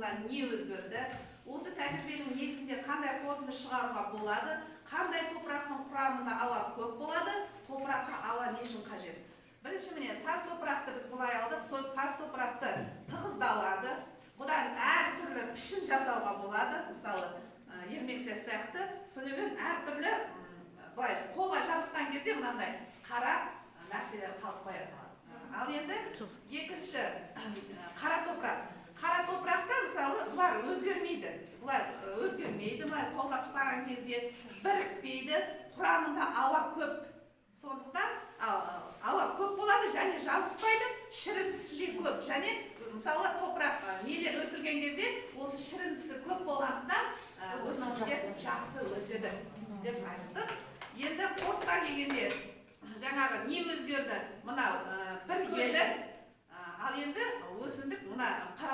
мына не өзгерді? Осы тәжірибенің негізінде қандай қорытынды шығаруға болады? Қандай топырақтың құрамында ауа көп болады? Топыраққа ауа не үшін қажет? Бірінші міне саз топырақты біз былай алдық. Сол саз топырақты тығыздалады. Бұдан әртүрлі пішін жасауға болады. Мысалы, ермексия сияқты. Сонымен әртүрлі былай қолға жабысқан кезде мынандай қара нәрселер қалып қояды. Ал енді екінші қара топырақ. Қара топырақта мысалы бұлар өзгермейді. Бұлар қолға ұстаған кезде бірікпейді. Құрамында ауа көп. Сондықтан ауа көп болады және жабыспайды, шіріндісі көп. Және мысалы топырақ нелер өсірген кезде осы шіріндісі көп болғандықтан өсімдіктер жақсы өседі деп айттық. Енді қорытқа келгенде жаңағы не өзгерді? Мынау бір елі. Ал енді өсімдік мына қара